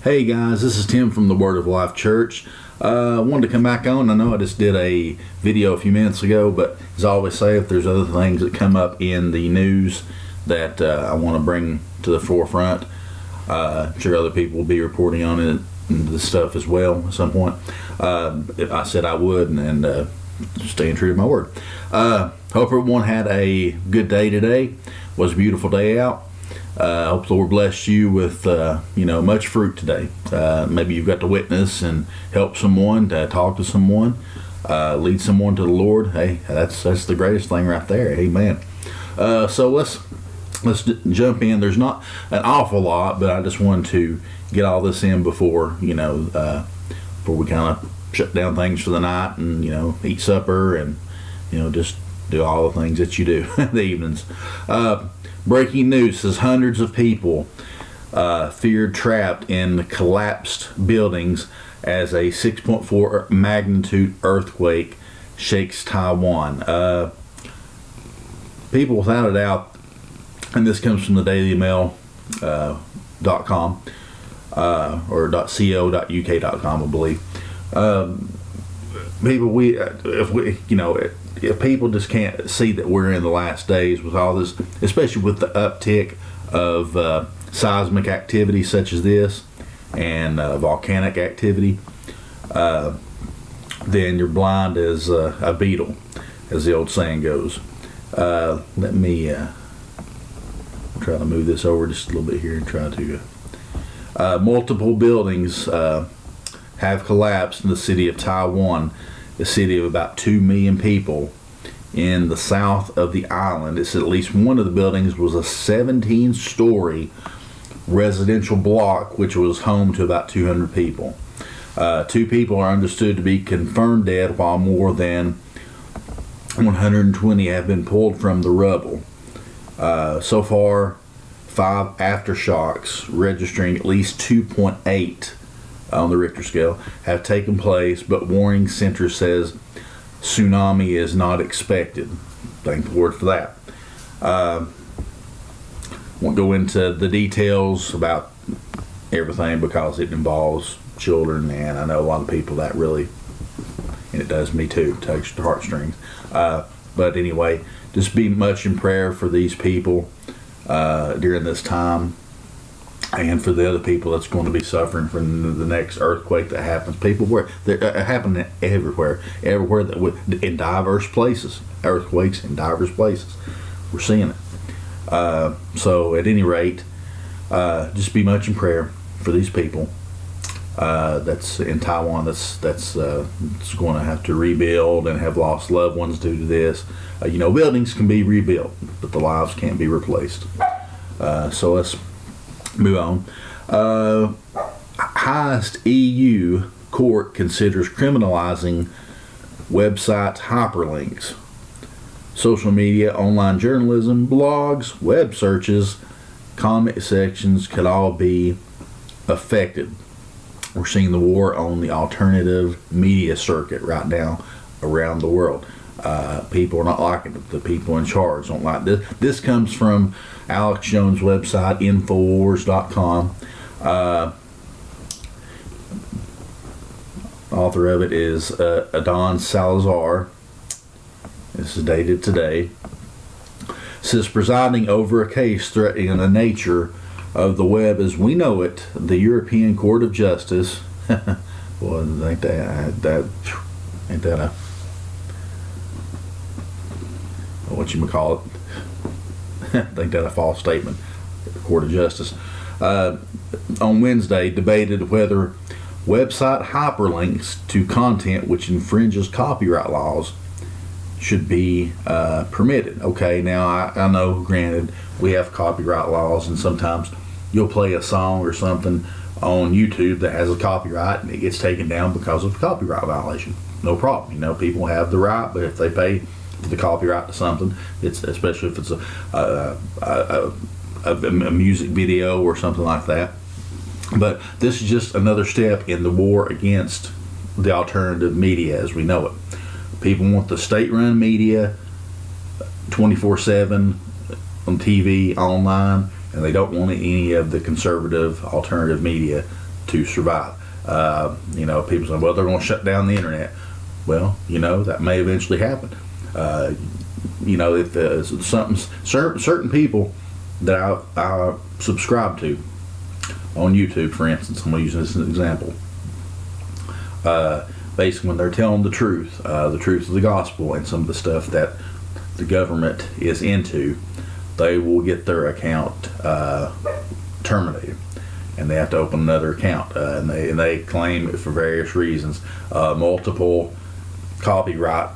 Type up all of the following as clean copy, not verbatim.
Hey guys, this is Tim from the Word of Life Church. I wanted to come back on. I know I just did a video a few minutes ago, but as I always say, if there's other things that come up in the news that I want to bring to the forefront, I'm sure other people will be reporting on it and this stuff as well at some point. I said I would, and staying true to my word. Hope everyone had a good day today. It was a beautiful day out. Hope the Lord blessed you with much fruit today. Maybe you've got to witness and help someone, to talk to someone, lead someone to the Lord. Hey, that's the greatest thing right there. Amen. So let's jump in. There's not an awful lot, but I just wanted to get all this in before we kind of shut down things for the night and eat supper and just do all the things that you do in the evenings. Breaking news says hundreds of people feared trapped in collapsed buildings as a 6.4 magnitude earthquake shakes Taiwan. People without a doubt, and this comes from the dailymail.com or .co.uk.com, I believe. If people just can't see that we're in the last days with all this, especially with the uptick of seismic activity such as this and volcanic activity, then you're blind as a beetle, as the old saying goes. Let me try to move this over just a little bit here and try to. Multiple buildings have collapsed in the city of Taiwan, a city of about 2 million people in the south of the island. It's at least one of the buildings was a 17-story residential block, which was home to about 200 people. 2 people are understood to be confirmed dead, while more than 120 have been pulled from the rubble. So far, 5 aftershocks, registering at least 2.8 on the Richter scale, have taken place, but warning center says tsunami is not expected. Thank the Lord for that. Won't go into the details about everything because it involves children, and I know a lot of people that really, and it does me too, touches the heartstrings. But anyway, just be much in prayer for these people during this time, and for the other people that's going to be suffering from the next earthquake that happens. People where they're happening everywhere that in diverse places. Earthquakes in diverse places. We're seeing it. So at any rate, just be much in prayer for these people. That's in Taiwan. That's going to have to rebuild and have lost loved ones due to this. Buildings can be rebuilt, but the lives can't be replaced. So let's move on. Highest EU court considers criminalizing website hyperlinks. Social media, online journalism, blogs, web searches, comment sections could all be affected. We're seeing the war on the alternative media circuit right now around the world. People are not liking it. The people in charge don't like this. This comes from Alex Jones' website, Infowars.com. Author of it is Adon Salazar. This is dated today. Says, presiding over a case threatening the nature of the web as we know it, the European Court of Justice. Well, ain't that a what you call it? I think that a false statement. The Court of Justice on Wednesday debated whether website hyperlinks to content which infringes copyright laws should be permitted. Okay, now I know, granted, we have copyright laws, and sometimes you'll play a song or something on YouTube that has a copyright and it gets taken down because of a copyright violation. No problem. People have the right, but if they pay the copyright to something, it's especially if it's a music video or something like that. But this is just another step in the war against the alternative media as we know it. People want the state-run media 24/7 on TV, online, and they don't want any of the conservative alternative media to survive. People say, well, they're going to shut down the internet. Well, that may eventually happen. If certain people that I subscribe to on YouTube, for instance, I'm going to use this as an example. Basically, when they're telling the truth of the gospel and some of the stuff that the government is into, they will get their account terminated, and they have to open another account, and they claim it for various reasons, multiple copyright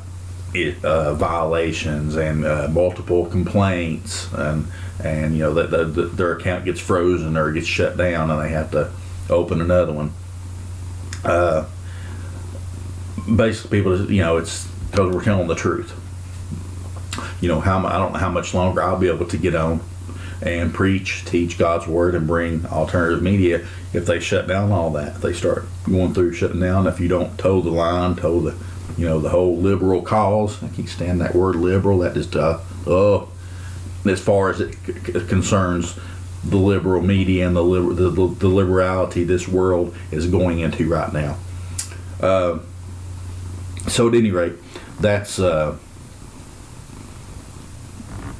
violations and multiple complaints, and their account gets frozen or gets shut down, and they have to open another one. Basically, people, it's because we're telling the truth. I don't know how much longer I'll be able to get on and teach God's word, and bring alternative media if they shut down all that. If they start going through shutting down, if you don't toe the line, the whole liberal cause. I can't stand that word liberal. That just as far as it concerns the liberal media and the liberality this world is going into right now. So at any rate, that's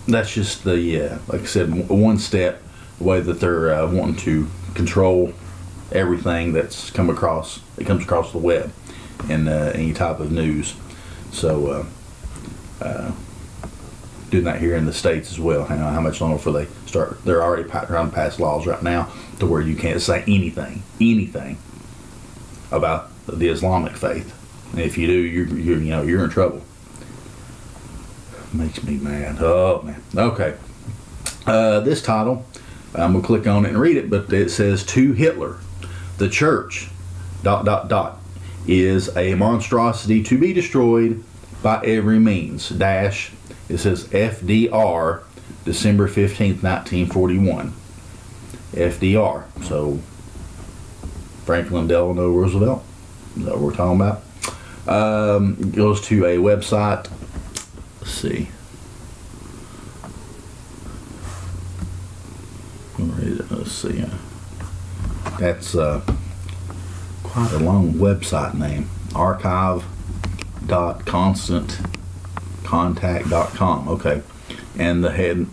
just the like I said, one step the way that they're wanting to control everything that comes across the web and any type of news. So doing that here in the States as well. How much longer before they start? They're already trying to pass laws right now to where you can't say anything about the Islamic faith. And if you do, you're in trouble. Makes me mad. Oh man. Okay. This title, I'm gonna click on it and read it, but it says, "To Hitler, the church ... is a monstrosity to be destroyed by every means. It says FDR, December 15th, 1941. FDR. So Franklin Delano Roosevelt. Is that what we're talking about? Goes to a website. Let's see. Let's see. That's quite a long website name. archive.constantcontact.com. Okay. And the head,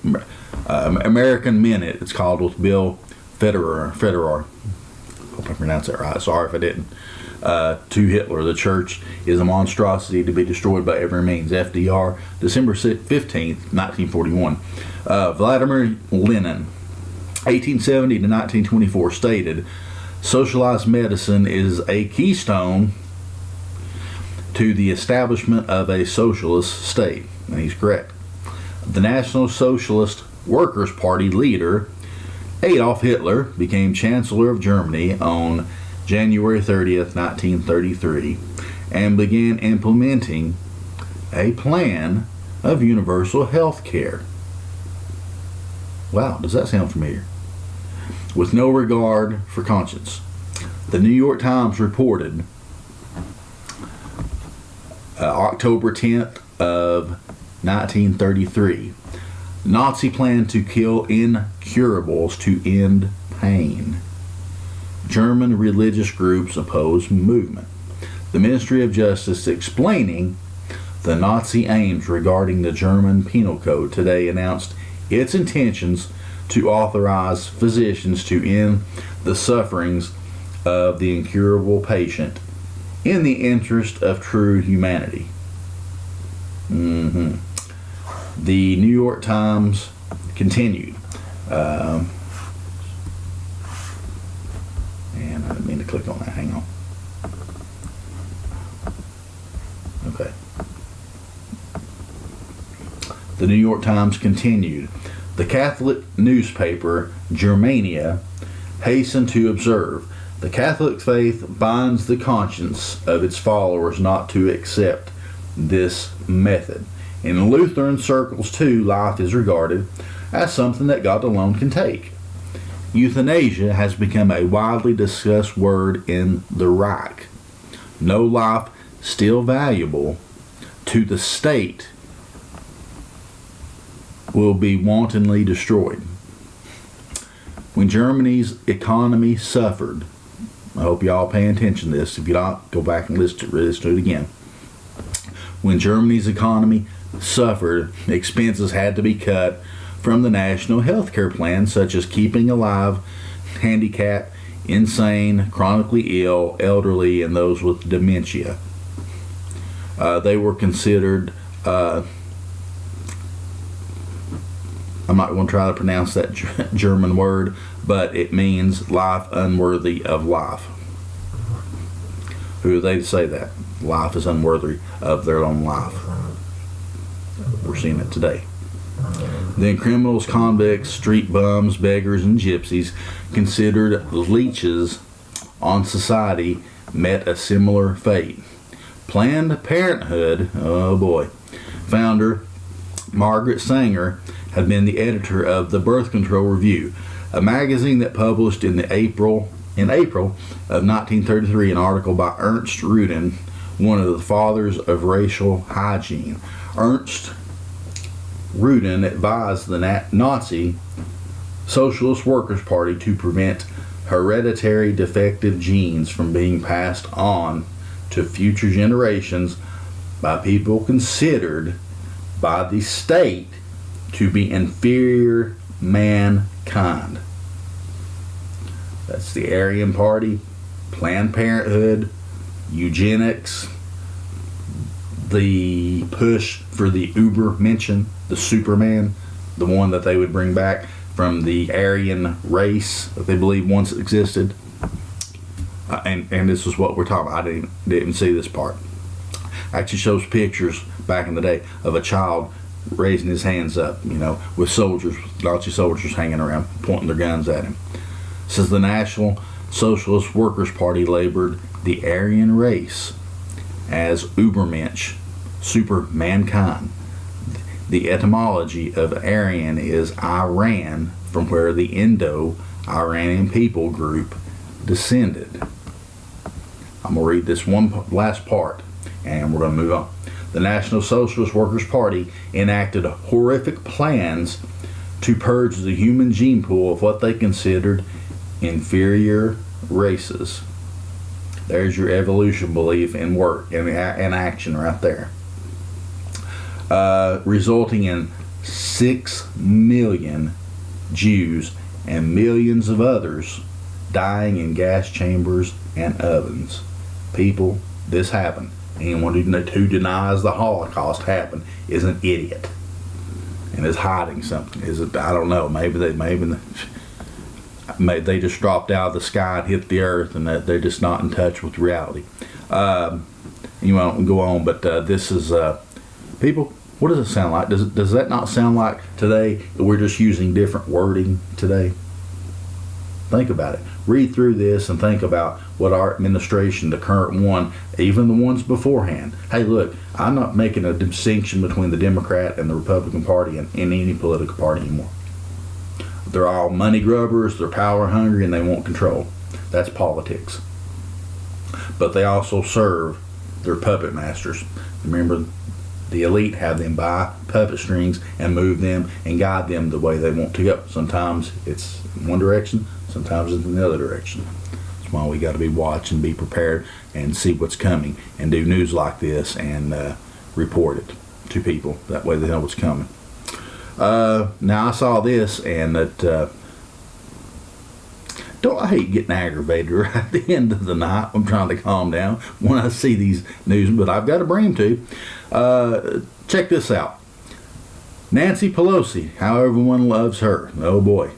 American Minute, it's called, with Bill Federer. Hope I pronounced that right. Sorry if I didn't. To Hitler, the church is a monstrosity to be destroyed by every means. FDR, December 15th, 1941. Vladimir Lenin, 1870 to 1924, stated, "Socialized medicine is a keystone to the establishment of a socialist state." And he's correct. The National Socialist Workers' Party leader, Adolf Hitler, became Chancellor of Germany on January 30th, 1933, and began implementing a plan of universal health care. Wow, does that sound familiar? With no regard for conscience. The New York Times reported October 10th of 1933, Nazi plan to kill incurables to end pain. German religious groups oppose movement. The Ministry of Justice, explaining the Nazi aims regarding the German Penal Code, today announced its intentions to authorize physicians to end the sufferings of the incurable patient in the interest of true humanity. The New York Times continued. And I didn't mean to click on that. Hang on. Okay. The New York Times continued. The Catholic newspaper Germania hastened to observe, the Catholic faith binds the conscience of its followers not to accept this method. In Lutheran circles, too, life is regarded as something that God alone can take. Euthanasia has become a widely discussed word in the Reich. No life still valuable to the state will be wantonly destroyed. When Germany's economy suffered, I hope y'all paying attention to this. If you don't, go back and listen to it again. When Germany's economy suffered, expenses had to be cut from the national health care plan, such as keeping alive, handicapped, insane, chronically ill, elderly, and those with dementia. They were considered, I'm not going to try to pronounce that German word, but it means life unworthy of life. Who are they to say that? Life is unworthy of their own life. We're seeing it today. Then criminals, convicts, street bums, beggars, and gypsies, considered leeches on society, met a similar fate. Planned Parenthood, oh boy, founder Margaret Sanger had been the editor of the Birth Control Review, a magazine that published in April of 1933 an article by Ernst Rudin, one of the fathers of racial hygiene. Ernst Rudin advised the Nazi Socialist Workers' Party to prevent hereditary defective genes from being passed on to future generations by people considered by the state to be inferior mankind. That's the Aryan Party, Planned Parenthood, eugenics, the push for the Übermensch, the Superman, the one that they would bring back from the Aryan race that they believe once existed. And this is what we're talking about. I didn't see this part. Actually shows pictures back in the day of a child raising his hands up, with soldiers, Nazi soldiers hanging around, pointing their guns at him. It says the National Socialist Workers' Party labeled the Aryan race as Übermensch, super mankind. The etymology of Aryan is Iran, from where the Indo-Iranian people group descended. I'm going to read this one last part, and we're going to move on. The National Socialist Workers' Party enacted horrific plans to purge the human gene pool of what they considered inferior races. There's your evolution belief in work and action right there. Resulting in 6 million Jews and millions of others dying in gas chambers and ovens. People, this happened. Anyone who denies the Holocaust happened is an idiot and is hiding something. I don't know. Maybe they just dropped out of the sky and hit the earth, and that they're just not in touch with reality. You won't go on, but this is people. What does it sound like? Does that not sound like today that we're just using different wording today? Think about it. Read through this and think about what our administration, the current one, even the ones beforehand. Hey, look, I'm not making a distinction between the Democrat and the Republican Party and any political party anymore. They're all money grubbers, they're power hungry, and they want control. That's politics. But they also serve their puppet masters. Remember, the elite have them buy puppet strings and move them and guide them the way they want to go. Sometimes it's in one direction, sometimes it's in the other direction. That's why we got to be watching, be prepared, and see what's coming, and do news like this and report it to people. That way they know what's coming. Now I saw this, and that I hate getting aggravated right at the end of the night. I'm trying to calm down when I see these news, but I've got to bring them to you. Check this out. Nancy Pelosi, how everyone loves her, oh boy,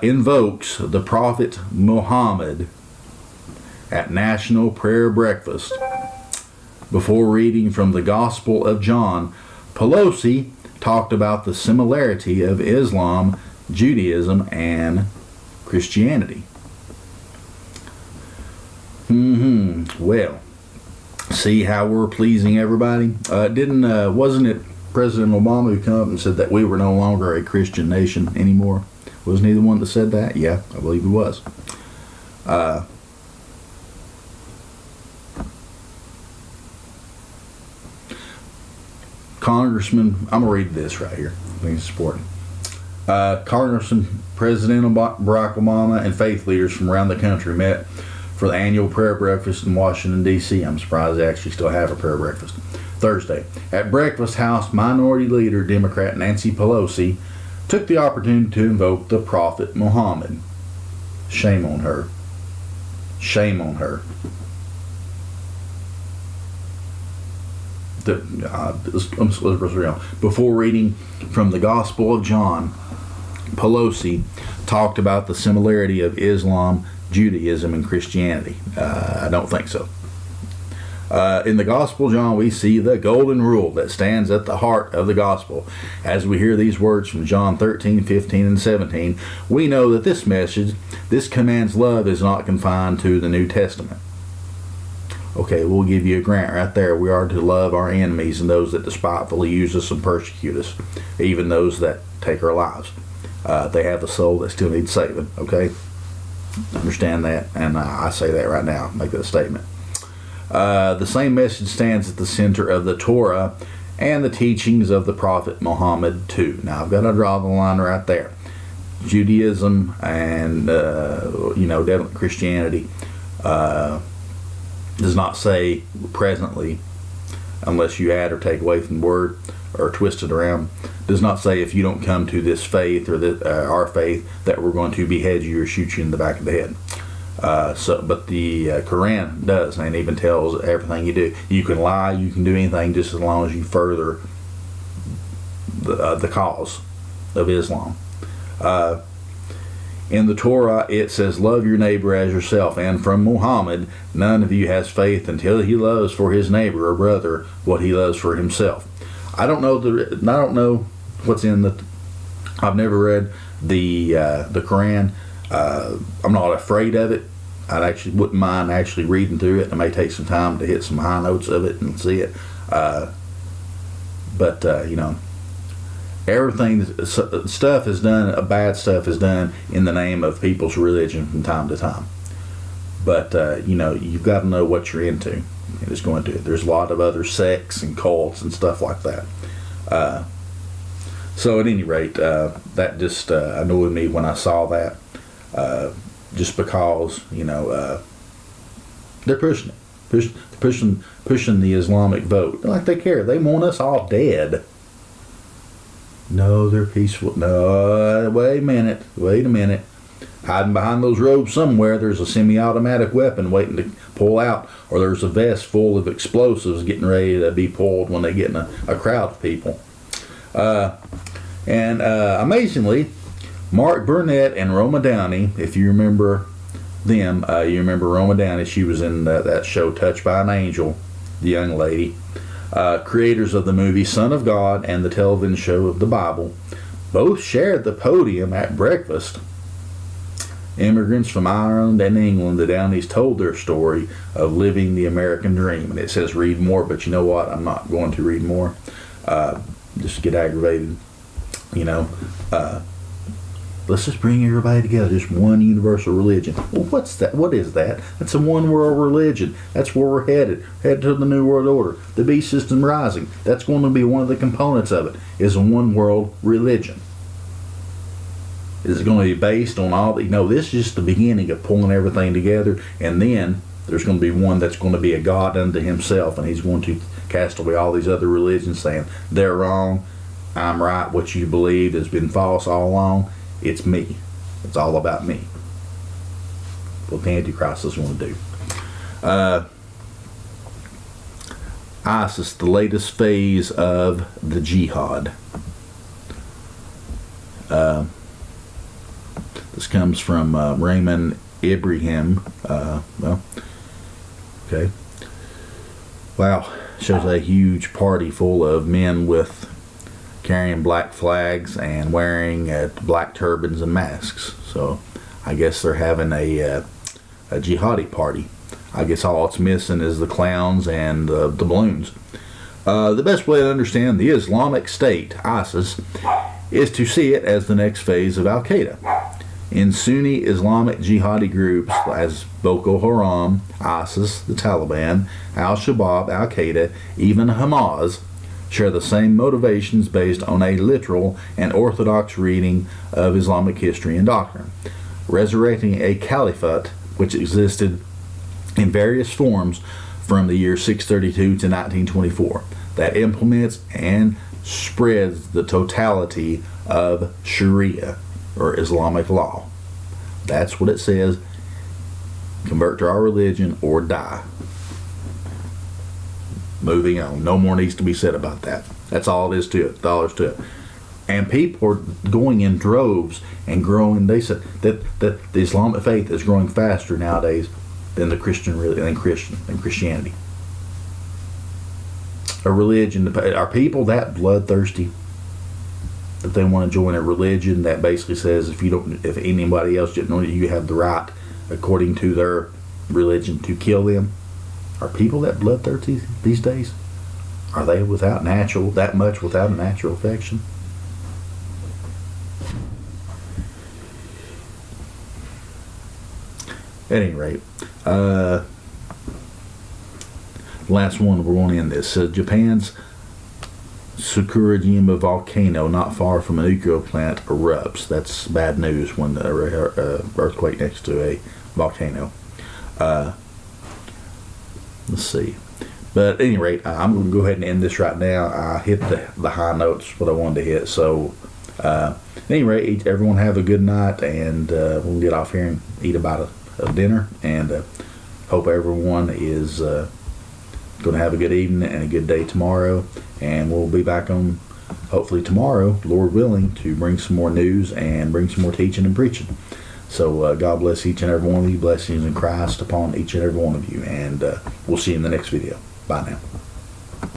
invokes the Prophet Muhammad at National Prayer Breakfast. Before reading from the Gospel of John, Pelosi talked about the similarity of Islam, Judaism, and Christianity. Well, see how we're pleasing everybody? Wasn't it President Obama who came up and said that we were no longer a Christian nation anymore? Wasn't he the one that said that? Yeah, I believe he was. Congressman, I'm going to read this right here. I think it's important. Congress and President Barack Obama and faith leaders from around the country met for the annual prayer breakfast in Washington, D.C. I'm surprised they actually still have a prayer breakfast. Thursday. At breakfast, House Minority Leader Democrat Nancy Pelosi took the opportunity to invoke the Prophet Muhammad. Shame on her. Shame on her. Before reading from the Gospel of John, Pelosi talked about the similarity of Islam, Judaism, and Christianity. I don't think so. In the Gospel of John, we see the golden rule that stands at the heart of the Gospel. As we hear these words from John 13, 15, and 17, we know that this message, this commands love, is not confined to the New Testament. Okay, we'll give you a grant right there. We are to love our enemies and those that despitefully use us and persecute us, even those that take our lives. They have a soul that still needs saving, okay? Understand that, and I say that right now, make that statement. The same message stands at the center of the Torah and the teachings of the Prophet Muhammad too. Now, I've got to draw the line right there. Judaism and, definitely Christianity does not say presently, unless you add or take away from the word or twist it around, does not say if you don't come to this faith or our faith that we're going to behead you or shoot you in the back of the head. But the Quran does, and even tells everything you do. You can lie, you can do anything, just as long as you further the cause of Islam. In the Torah, it says, love your neighbor as yourself. And from Muhammad, none of you has faith until he loves for his neighbor or brother what he loves for himself. I don't know what's in the. I've never read the Quran. I'm not afraid of it. I actually wouldn't mind actually reading through it. It may take some time to hit some high notes of it and see it. But everything, stuff is done, bad stuff is done in the name of people's religion from time to time. But, you've got to know what you're into. And it's going to. There's a lot of other sects and cults and stuff like that. So at any rate, that just annoyed me when I saw that. Just because, they're pushing it. Pushing the Islamic vote. Like they care. They want us all dead. No, they're peaceful. No, wait a minute. Hiding behind those robes somewhere, there's a semi-automatic weapon waiting to pull out, or there's a vest full of explosives getting ready to be pulled when they get in a crowd of people. Amazingly, Mark Burnett and Roma Downey, if you remember them, you remember Roma Downey, she was in that show Touched by an Angel, the young lady. Creators of the movie Son of God and the television show of the Bible, both shared the podium at breakfast. Immigrants from Ireland and England, the Downeys told their story of living the American dream. And it says read more, but you know what? I'm not going to read more. Just get aggravated. Let's just bring everybody together. Just one universal religion. Well, what's that? What is that? That's a one world religion. That's where we're headed. Headed to the New World Order. The beast system rising. That's going to be one of the components of it, is a one world religion. Is going to be based on all this is just the beginning of pulling everything together, and then there's going to be one that's going to be a God unto himself, and he's going to cast away all these other religions saying they're wrong, I'm right, what you believed has been false all along. It's me. It's all about me. What the Antichrist is going to do. ISIS, the latest phase of the jihad. This comes from Raymond Ibrahim. Okay. Wow. Shows a huge party full of men with carrying black flags and wearing black turbans and masks. So I guess they're having a jihadi party. I guess all it's missing is the clowns and the balloons. The best way to understand the Islamic State, ISIS, is to see it as the next phase of Al-Qaeda. In Sunni Islamic jihadi groups as Boko Haram, ISIS, the Taliban, Al-Shabaab, Al-Qaeda, even Hamas, share the same motivations based on a literal and orthodox reading of Islamic history and doctrine. Resurrecting a caliphate which existed in various forms from the year 632 to 1924 that implements and spreads the totality of Sharia, or Islamic law. That's what it says. Convert to our religion or die. Moving on. No more needs to be said about that. That's all it is to it. That's all there is to it. And people are going in droves and growing. They said that the Islamic faith is growing faster nowadays than the Christianity. A religion. Are people that bloodthirsty that they want to join a religion that basically says if anybody else didn't know that you have the right, according to their religion, to kill them? Are people that bloodthirsty these days? Are they without a natural affection? At any rate, last one we're going to end this. Japan's Sakurajima volcano, not far from a nuclear plant, erupts. That's bad news when the earthquake next to a volcano. Let's see. But at any rate, I'm going to go ahead and end this right now. I hit the high notes, what I wanted to hit. So, at any rate, everyone have a good night, and we'll get off here and eat about a dinner. And hope everyone is going to have a good evening and a good day tomorrow. And we'll be back on, hopefully tomorrow, Lord willing, to bring some more news and bring some more teaching and preaching. So God bless each and every one of you. Blessings in Christ upon each and every one of you. And we'll see you in the next video. Bye now.